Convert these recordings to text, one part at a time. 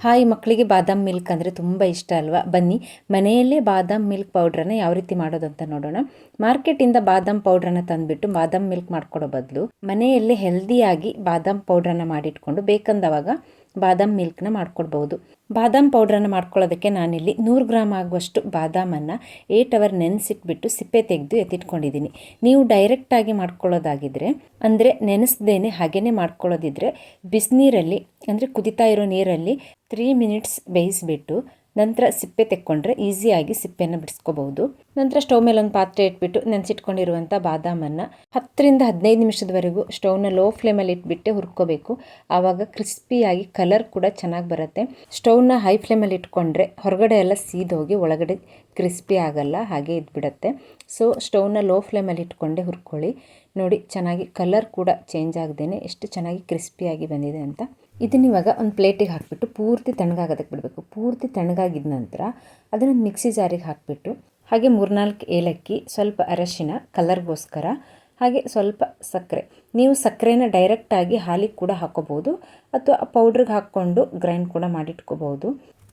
Hi, ಮಕ್ಕಳಿಗೆ ಬಾದಾಮ್ milk ಅಂದರೆ ತುಂಬ ಇಷ್ಟ ಅಲ್ವಾ? ಬನ್ನಿ ಮನೆಯಲ್ಲೇ ಬಾದಾಮ್ ಮಿಲ್ಕ್ ಪೌಡ್ರನ್ನು ಯಾವ ರೀತಿ ಮಾಡೋದು ಅಂತ ನೋಡೋಣ. ಮಾರ್ಕೆಟಿಂದ ಬಾದಾಮ್ ಪೌಡ್ರನ್ನು ತಂದುಬಿಟ್ಟು ಬಾದಾಮ್ ಮಿಲ್ಕ್ ಮಾಡ್ಕೊಡೋ ಬದಲು ಮನೆಯಲ್ಲೇ ಹೆಲ್ದಿಯಾಗಿ ಬಾದಾಮ್ ಪೌಡ್ರನ್ನು ಮಾಡಿಟ್ಕೊಂಡು ಬೇಕಂದವಾಗ ಬಾದಾಮ್ ಮಿಲ್ಕ್ನ ಮಾಡ್ಕೊಡ್ಬೋದು. ಬಾದಾಮ್ ಪೌಡ್ರನ್ನು ಮಾಡ್ಕೊಳ್ಳೋದಕ್ಕೆ ನಾನಿಲ್ಲಿ 100 ಗ್ರಾಮ್ ಆಗುವಷ್ಟು ಬಾದಾಮನ್ನು 8 ಅವರ್ ನೆನೆಸಿಟ್ಬಿಟ್ಟು ಸಿಪ್ಪೆ ತೆಗೆದು ಎತ್ತಿಟ್ಕೊಂಡಿದ್ದೀನಿ. ನೀವು ಡೈರೆಕ್ಟಾಗಿ ಮಾಡ್ಕೊಳ್ಳೋದಾಗಿದ್ದರೆ, ಅಂದರೆ ನೆನೆಸ್ದೇನೆ ಹಾಗೇ ಮಾಡ್ಕೊಳ್ಳೋದಿದ್ರೆ, ಬಿಸಿನೀರಲ್ಲಿ ಅಂದರೆ ಕುದಿತಾ ಇರೋ ನೀರಲ್ಲಿ 3 ಮಿನಿಟ್ಸ್ ಬೇಯಿಸಿಬಿಟ್ಟು ನಂತರ ಸಿಪ್ಪೆ ತೆಕ್ಕೊಂಡ್ರೆ ಈಸಿಯಾಗಿ ಸಿಪ್ಪೆಯನ್ನು ಬಿಡಿಸ್ಕೋಬಹುದು. ನಂತರ ಸ್ಟವ್ ಮೇಲೆ ಒಂದು ಪಾತ್ರೆ ಇಟ್ಬಿಟ್ಟು ನೆನೆಸಿಟ್ಕೊಂಡಿರುವಂಥ ಬಾದಾಮನ್ನು 10 ರಿಂದ 15 ನಿಮಿಷದವರೆಗೂ ಸ್ಟವ್ನ ಲೋ ಫ್ಲೇಮಲ್ಲಿ ಇಟ್ಬಿಟ್ಟೆ ಹುರ್ಕೋಬೇಕು. ಆವಾಗ ಕ್ರಿಸ್ಪಿಯಾಗಿ ಕಲರ್ ಕೂಡ ಚೆನ್ನಾಗಿ ಬರುತ್ತೆ. ಸ್ಟವ್ನ ಹೈ ಫ್ಲೇಮಲ್ಲಿ ಇಟ್ಕೊಂಡ್ರೆ ಹೊರಗಡೆ ಎಲ್ಲ ಸೀದೋಗಿ ಒಳಗಡೆ ಕ್ರಿಸ್ಪಿ ಆಗಲ್ಲ, ಹಾಗೆ ಇದ್ಬಿಡುತ್ತೆ. ಸೊ ಸ್ಟವ್ನ ಲೋ ಫ್ಲೇಮಲ್ಲಿ ಇಟ್ಕೊಂಡೆ ಹುರ್ಕೊಳ್ಳಿ. ನೋಡಿ, ಚೆನ್ನಾಗಿ ಕಲರ್ ಕೂಡ ಚೇಂಜ್ ಆಗದೇನೆ ಎಷ್ಟು ಚೆನ್ನಾಗಿ ಕ್ರಿಸ್ಪಿಯಾಗಿ ಬಂದಿದೆ ಅಂತ. ಇದನ್ನಿವಾಗ ಒಂದು ಪ್ಲೇಟಿಗೆ ಹಾಕಿಬಿಟ್ಟು ಪೂರ್ತಿ ತಣ್ಣಗಾಗೋದಕ್ಕೆ ಬಿಡಬೇಕು. ಪೂರ್ತಿ ತಣ್ಣಗಾಗಿದ ನಂತರ ಅದನ್ನು ಮಿಕ್ಸಿ ಜಾರಿಗೆ ಹಾಕಿಬಿಟ್ಟು ಹಾಗೆ 3-4 ಏಲಕ್ಕಿ, ಸ್ವಲ್ಪ ಅರಶಿನ ಕಲರ್ಗೋಸ್ಕರ, ಹಾಗೆ ಸ್ವಲ್ಪ ಸಕ್ಕರೆ. ನೀವು ಸಕ್ಕರೆನ ಡೈರೆಕ್ಟಾಗಿ ಹಾಲಿಗೆ ಕೂಡ ಹಾಕೋಬೋದು ಅಥವಾ ಪೌಡ್ರಿಗೆ ಹಾಕ್ಕೊಂಡು ಗ್ರೈಂಡ್ ಕೂಡ ಮಾಡಿಟ್ಕೋಬೋದು.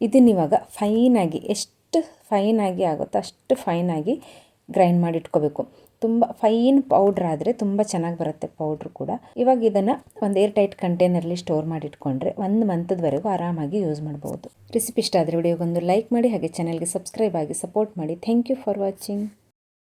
ಇದನ್ನಿವಾಗ ಫೈನಾಗಿ, ಎಷ್ಟು ಫೈನಾಗಿ ಆಗುತ್ತೋ ಅಷ್ಟು ಫೈನಾಗಿ ಗ್ರೈಂಡ್ ಮಾಡಿಟ್ಕೋಬೇಕು. ತುಂಬ ಫೈನ್ ಪೌಡ್ರ್ ಆದರೆ ತುಂಬ ಚೆನ್ನಾಗಿ ಬರುತ್ತೆ ಪೌಡ್ರ್ ಕೂಡ. ಇವಾಗ ಇದನ್ನು ಒಂದು ಏರ್ ಟೈಟ್ ಕಂಟೈನರ್ಲಿ ಸ್ಟೋರ್ ಮಾಡಿಟ್ಕೊಂಡ್ರೆ 1 ಮಂತದವರೆಗೂ ಆರಾಮಾಗಿ ಯೂಸ್ ಮಾಡ್ಬೋದು. ರೆಸಿಪಿ ಇಷ್ಟ ಆದರೆ ವಿಡಿಯೋಗೊಂದು ಲೈಕ್ ಮಾಡಿ, ಹಾಗೆ ಚಾನಲ್ಗೆ ಸಬ್ಸ್ಕ್ರೈಬ್ ಆಗಿ ಸಪೋರ್ಟ್ ಮಾಡಿ. Thank you for watching.